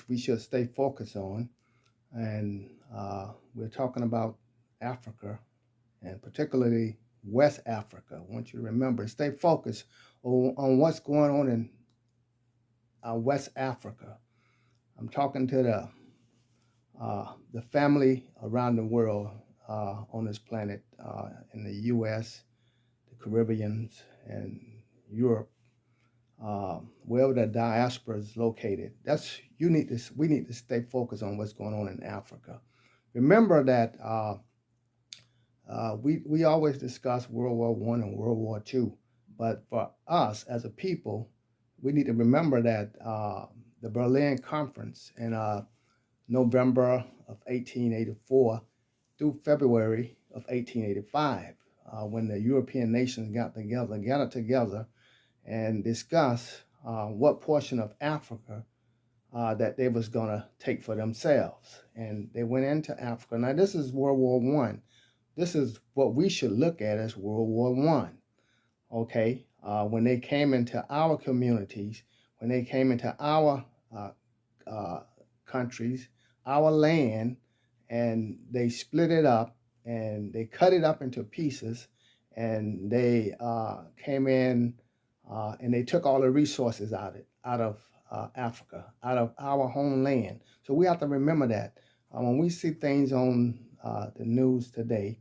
which we should stay focused on. And we're talking about Africa, and particularly West Africa. I want you to remember, stay focused on what's going on in West Africa. I'm talking to the family around the world on this planet, in the U.S., the Caribbean, and Europe, wherever the diaspora is located. We need to stay focused on what's going on in Africa. Remember that we always discuss World War I and World War II, but for us as a people, we need to remember that the Berlin Conference in November of 1884 through February of 1885, when the European nations gathered together and discussed what portion of Africa that they was going to take for themselves. And they went into Africa. Now, this is World War One. This is what we should look at as World War One. Okay, when they came into our communities, when they came into our countries, our land, and they split it up and they cut it up into pieces, and they came in and they took all the resources out of Africa, out of our homeland. So we have to remember that when we see things on the news today,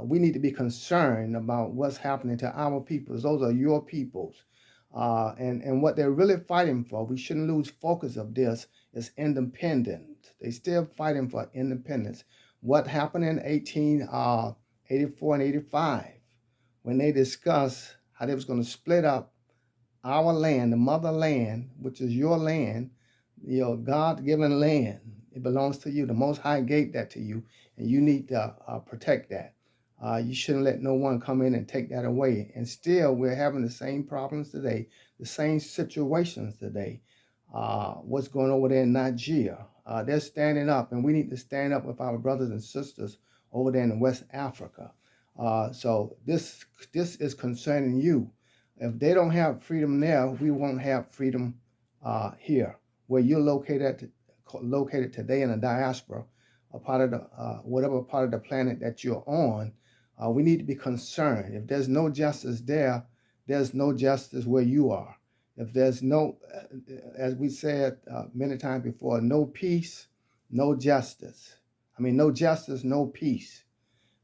we need to be concerned about what's happening to our peoples. Those are your peoples. And what they're really fighting for, we shouldn't lose focus of this, is independence. They're still fighting for independence. What happened in 1884 and 85, when they discussed how they was going to split up our land, the motherland, which is your land, your God-given land. It belongs to you. The Most High gave that to you, and you need to protect that. You shouldn't let no one come in and take that away. And still, we're having the same problems today, the same situations today. What's going on over there in Nigeria? They're standing up, and we need to stand up with our brothers and sisters over there in West Africa. So this is concerning you. If they don't have freedom there, we won't have freedom here, where you're located today in a diaspora, a part of the whatever part of the planet that you're on. We need to be concerned. If there's no justice there, there's no justice where you are. If there's no, as we said many times before, no peace, no justice. I mean, no justice, no peace.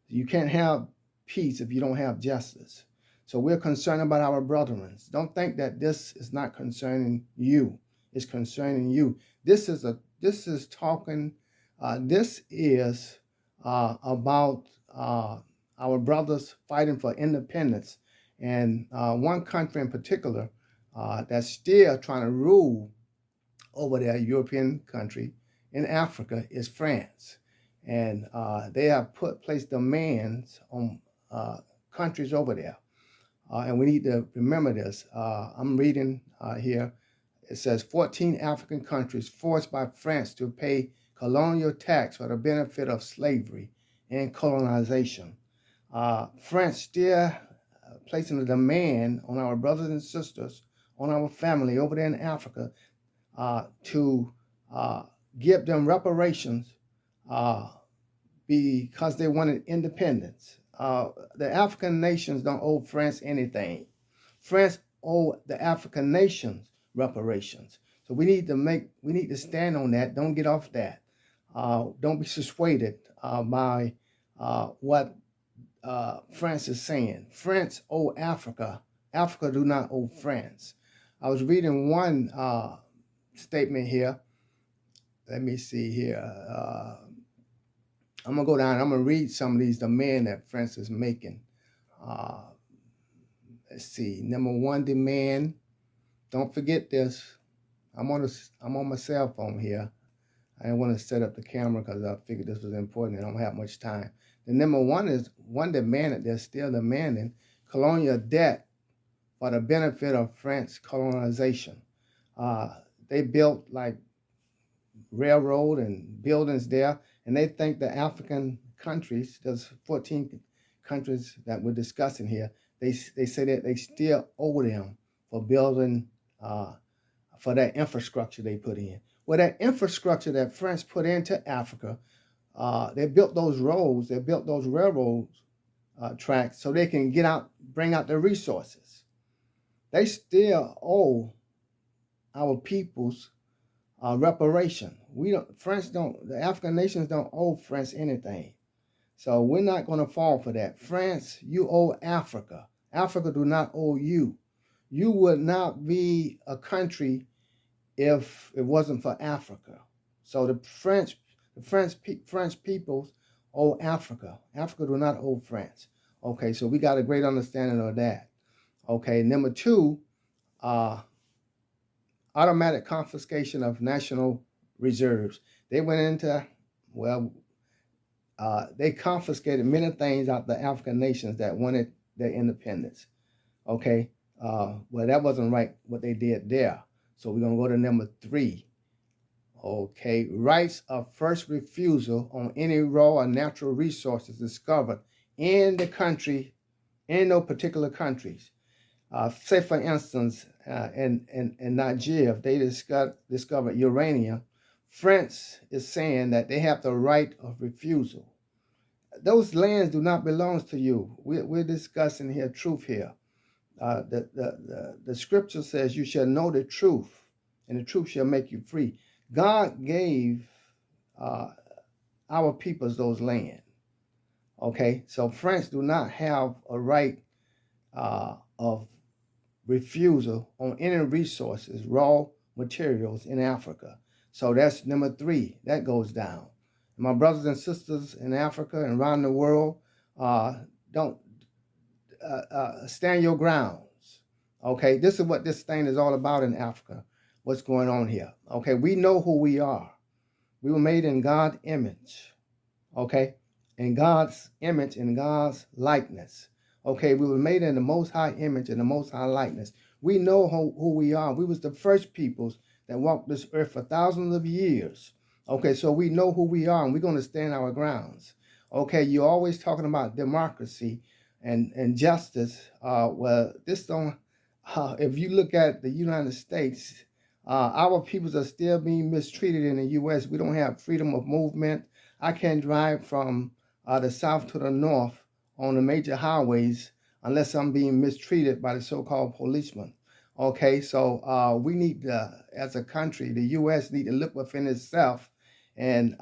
You can't have peace if you don't have justice. So we're concerned about our brethren. Don't think that this is not concerning you. It's concerning you. This is about our brothers fighting for independence. And one country in particular that's still trying to rule over their European country in Africa is France. And they have placed demands on countries over there. And we need to remember this. I'm reading here. It says 14 African countries forced by France to pay colonial tax for the benefit of slavery and colonization. France still placing a demand on our brothers and sisters, on our family over there in Africa, to give them reparations because they wanted independence. The African nations don't owe France anything. France owe the African nations reparations. So we need to stand on that. Don't get off that. Don't be persuaded by what France is saying. France owe Africa. Africa do not owe France. I was reading one statement here. Let me see here. I'm going to go down. I'm going to read some of these demands that France is making. Let's see. Number one demand. Don't forget this. I'm on my cell phone here. I didn't want to set up the camera because I figured this was important. I don't have much time. The number one demand that they're still demanding: colonial debt for the benefit of French colonization. They built like railroad and buildings there, and they think the African countries, there's 14 countries that we're discussing here, they say that they still owe them for building, for that infrastructure they put in. Well, that infrastructure that France put into Africa, they built those roads, they built those railroad tracks so they can get out, bring out the resources. They still owe our peoples reparation. We don't, France don't, the African nations don't owe France anything. So we're not going to fall for that. France, you owe Africa. Africa do not owe you. You would not be a country if it wasn't for Africa. So the French peoples owe Africa. Africa do not owe France. Okay, so we got a great understanding of that. Okay, number two, automatic confiscation of national reserves. They went into, well, they confiscated many things out of the African nations that wanted their independence. Okay, well, that wasn't right what they did there. So we're going to go to number three. Okay, rights of first refusal on any raw or natural resources discovered in the country, in no particular countries. Say, for instance, in Nigeria, if they discovered uranium, France is saying that they have the right of refusal. Those lands do not belong to you. We're discussing here truth here. The scripture says you shall know the truth, and the truth shall make you free. God gave our peoples those land. Okay, so France do not have a right of refusal on any resources, raw materials in Africa. So that's number three. That goes down. My brothers and sisters in Africa and around the world, don't stand your grounds. Okay, this is what this thing is all about in Africa. What's going on here? Okay, we know who we are. We were made in God's image. Okay, in God's image, in God's likeness. Okay, we were made in the Most High image and the Most High likeness. We know who we are. We was the first peoples that walked this earth for thousands of years. Okay, so we know who we are, and we're going to stand our grounds. Okay, you're always talking about democracy and justice. Well, this don't. If you look at the United States, our peoples are still being mistreated in the U.S. We don't have freedom of movement. I can't drive from the south to the north on the major highways unless I'm being mistreated by the so-called policemen. Okay, so we need to, as a country, the U.S. need to look within itself and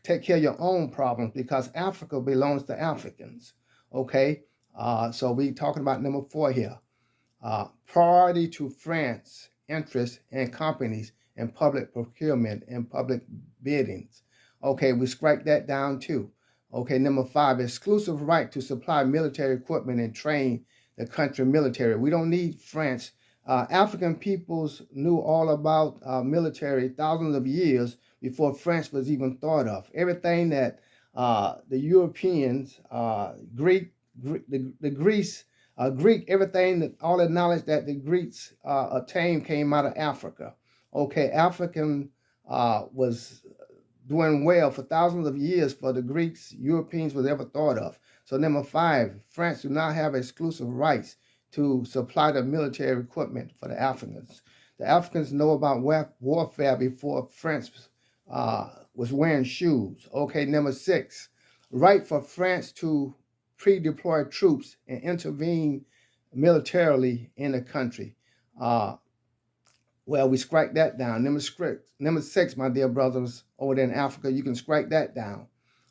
take care of your own problems, because Africa belongs to Africans. Okay, so we talking about number four here. Priority to France interest in companies in public procurement and public biddings. Okay, we strike that down too. Okay, number five, exclusive right to supply military equipment and train the country military. We don't need France. African peoples knew all about military thousands of years before France was even thought of. Everything that the Europeans, Greek, everything that all the knowledge that the Greeks attained came out of Africa. Okay, African was doing well for thousands of years for the Greeks, Europeans was ever thought of. So number five, France do not have exclusive rights to supply the military equipment for the Africans. The Africans know about warfare before France was wearing shoes. Okay, number six, right for France to pre-deploy troops and intervene militarily in the country. Well, we strike that down. Number six, my dear brothers over there in Africa, you can strike that down.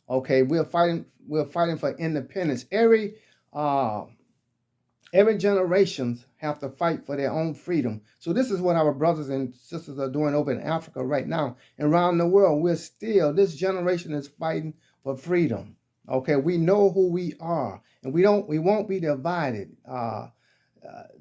Okay, we're fighting for independence. Every generation have to fight for their own freedom. So this is what our brothers and sisters are doing over in Africa right now. And around the world, this generation is fighting for freedom. Okay, we know who we are, and we won't be divided.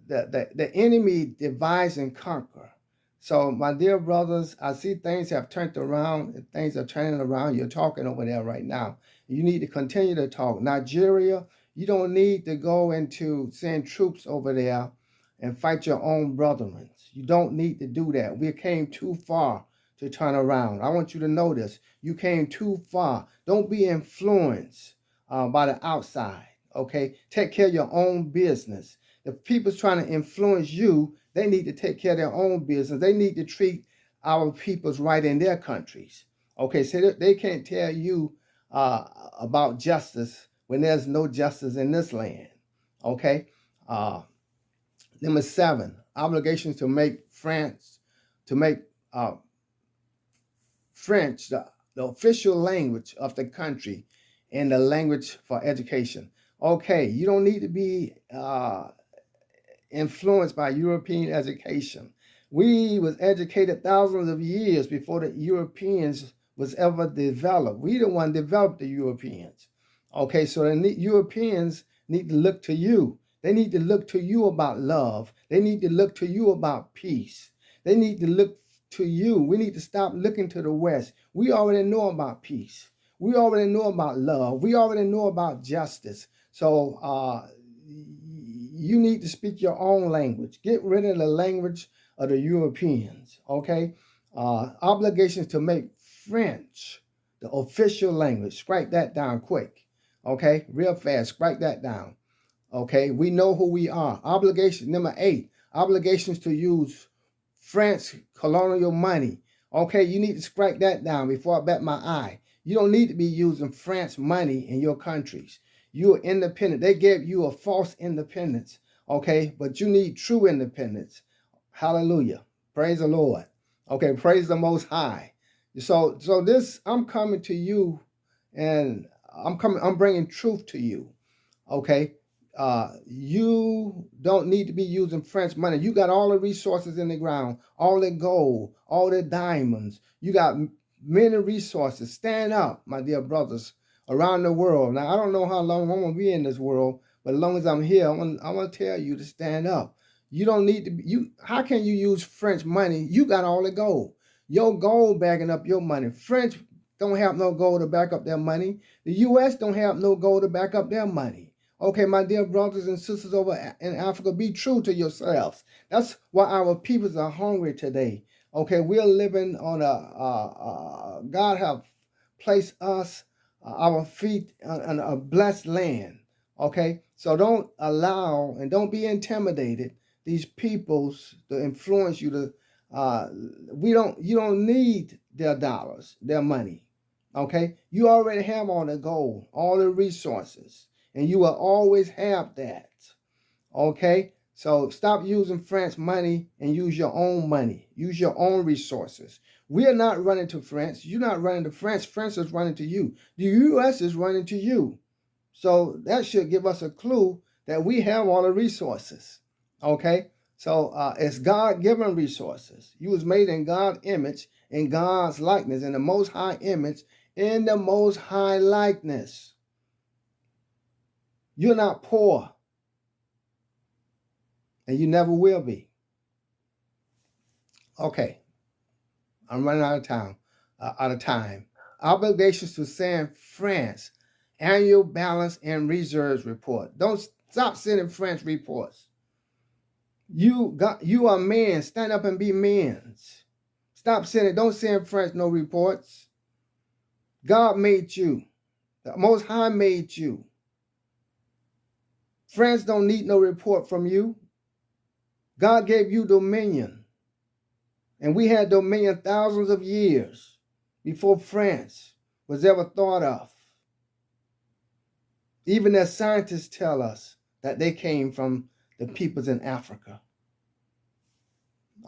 The enemy divides and conquer. So, my dear brothers, I see things have turned around and things are turning around. You're talking over there right now. You need to continue to talk. Nigeria, you don't need to go into send troops over there and fight your own brethren. You don't need to do that. We came too far to turn around. I want you to know this. You came too far. Don't be influenced by the outside. Okay? Take care of your own business. If people's trying to influence you, they need to take care of their own business. They need to treat our people's right in their countries. Okay, so they can't tell you about justice when there's no justice in this land. Okay. Number 7, obligations to make uh, French the official language of the country and the language for education. Okay, you don't need to be influenced by European education. We was educated thousands of years before the Europeans was ever developed. We the one developed the Europeans. Okay, so the Europeans need to look to you. They need to look to you about love. They need to look to you about peace. They need to look to you. We need to stop looking to the West. We already know about peace. We already know about love. We already know about justice. So you need to speak your own language. Get rid of the language of the Europeans, okay? Obligations to make French the official language. Write that down quick, okay? Real fast, write that down, okay? We know who we are. Obligation, number 8, obligations to use French colonial money. Okay, you need to strike that down before I bat my eye. You don't need to be using French money in your countries. You are independent. They gave you a false independence, okay? But you need true independence. Hallelujah. Praise the Lord. Okay, praise the Most High. So this, I'm coming to you, and I'm bringing truth to you, okay? You don't need to be using French money. You got all the resources in the ground, all the gold, all the diamonds. You got many resources. Stand up, my dear brothers, around the world. Now, I don't know how long I'm going to be in this world, but as long as I'm here, I'm going to tell you to stand up. You don't need to be, how can you use French money? You got all the gold. Your gold backing up your money. French don't have no gold to back up their money. The U.S. don't have no gold to back up their money. Okay, my dear brothers and sisters over in Africa, be true to yourselves. That's why our peoples are hungry today. Okay, we're living on God have placed us, our feet on a blessed land. Okay, so don't allow and don't be intimidated these peoples to influence you to. You don't need their dollars, their money. Okay, you already have all the gold, all the resources. And you will always have that, okay? So stop using French money and use your own money. Use your own resources. We are not running to France. You're not running to France. France is running to you. The U.S. is running to you. So that should give us a clue that we have all the resources, okay? So it's God-given resources. You was made in God's image, in God's likeness, in the Most High image, in the Most High likeness. You're not poor, and you never will be. Okay, I'm running out of time. Obligations to send France annual balance and reserves report. Don't stop sending France reports. You are men. Stand up and be men. Stop sending. Don't send France no reports. God made you. The Most High made you. France don't need no report from you. God gave you dominion. And we had dominion thousands of years before France was ever thought of. Even as scientists tell us that they came from the peoples in Africa.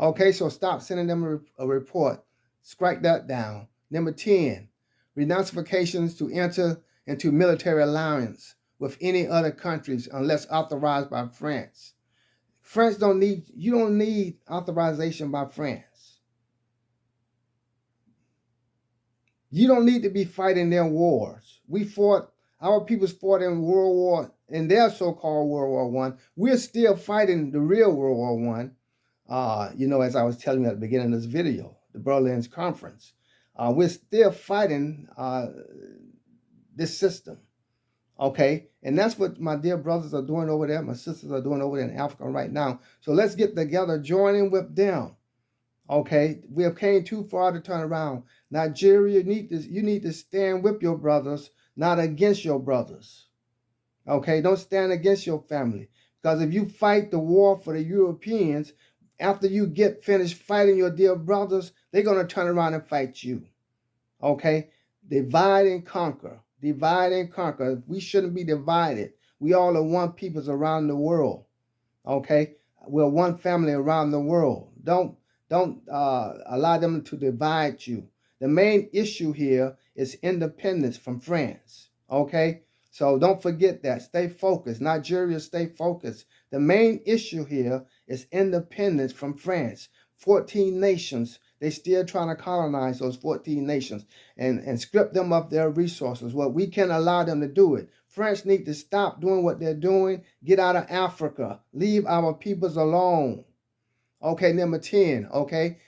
Okay, so stop sending them a report. Strike that down. Number 10, renunciations to enter into military alliance with any other countries unless authorized by France. You don't need authorization by France. You don't need to be fighting their wars. Our peoples fought in their so-called World War I. We're still fighting the real World War I. As I was telling you at the beginning of this video, the Berlin's conference. We're still fighting this system. Okay, and that's what my dear brothers are doing over there. My sisters are doing over there in Africa right now. So let's get together, joining with them. Okay, we have came too far to turn around. Nigeria, you need to stand with your brothers, not against your brothers. Okay, don't stand against your family. Because if you fight the war for the Europeans, after you get finished fighting your dear brothers, they're going to turn around and fight you. Okay? Divide and conquer. Divide and conquer. We shouldn't be divided. We all are one peoples around the world. Okay? We're one family around the world. Don't allow them to divide you. The main issue here is independence from France. Okay? So don't forget that. Stay focused. Nigeria, stay focused. The main issue here is independence from France. 14 nations. They still trying to colonize those 14 nations and strip them of their resources. Well, we can't allow them to do it. French need to stop doing what they're doing. Get out of Africa. Leave our peoples alone. Okay, number 10, okay?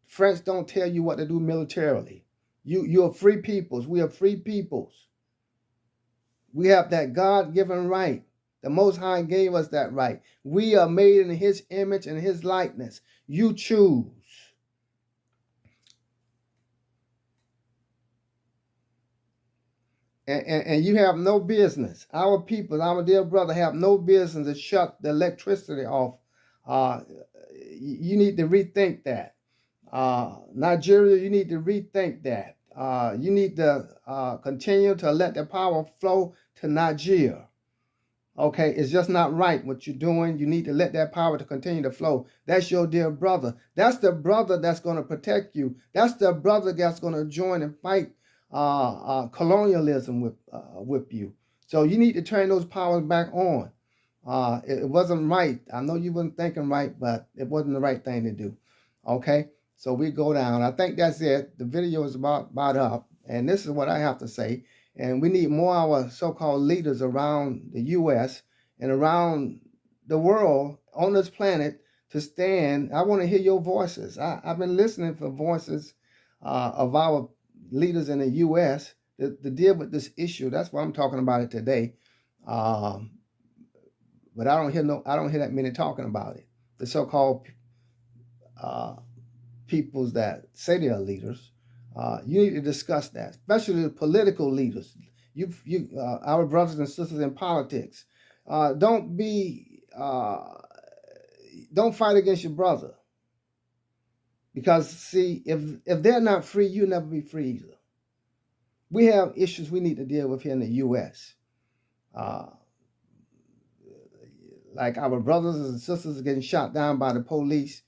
French don't tell you what to do militarily. You're free peoples. We are free peoples. We have that God-given right. The Most High gave us that right. We are made in His image and His likeness. You choose. And you have no business. Our people, our dear brother, have no business to shut the electricity off. You need to rethink that. Nigeria, you need to rethink that. You need to continue to let the power flow to Nigeria. Okay, it's just not right what you're doing. You need to let that power to continue to flow. That's your dear brother. That's the brother that's going to protect you. That's the brother that's going to join and fight colonialism with you. So you need to turn those powers back on. It wasn't right. I know you weren't thinking right, but it wasn't the right thing to do. Okay, so we go down. I think that's it. The video is about up, and this is what I have to say. And we need more of our so-called leaders around the U.S. and around the world on this planet to stand. I want to hear your voices. I've been listening for voices of our leaders in the U.S. to deal with this issue. That's why I'm talking about it today. But I don't hear that many talking about it. The so-called peoples that say they are leaders. You need to discuss that, especially the political leaders. Our brothers and sisters in politics. Don't fight against your brother. Because see, if they're not free, you'll never be free either. We have issues we need to deal with here in the U.S. Like our brothers and sisters are getting shot down by the police.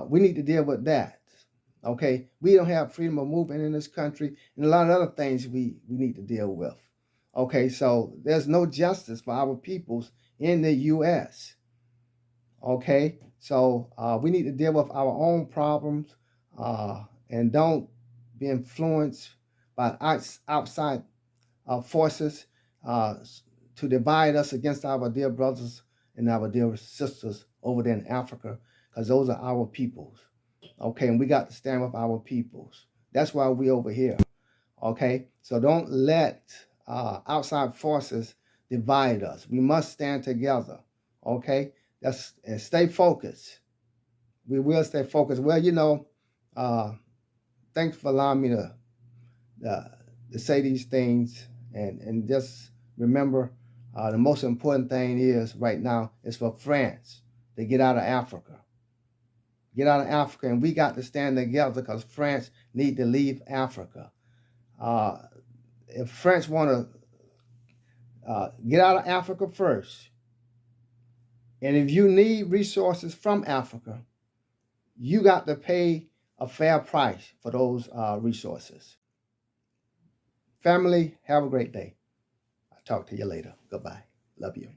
We need to deal with that. Okay, we don't have freedom of movement in this country, and a lot of other things we need to deal with. Okay, so there's no justice for our peoples in the U.S. Okay, so we need to deal with our own problems and don't be influenced by outside forces to divide us against our dear brothers and our dear sisters over there in Africa, because those are our peoples. Okay, and we got to stand with our peoples. That's why we over here. Okay, so don't let outside forces divide us. We must stand together. Okay, and stay focused. We will stay focused. Well, thanks for allowing me to say these things, and just remember, the most important thing is right now is for France to get out of Africa. Get out of Africa, and we got to stand together because France need to leave Africa. If France want to get out of Africa first, and if you need resources from Africa, you got to pay a fair price for those resources. Family, have a great day. I'll talk to you later. Goodbye. Love you.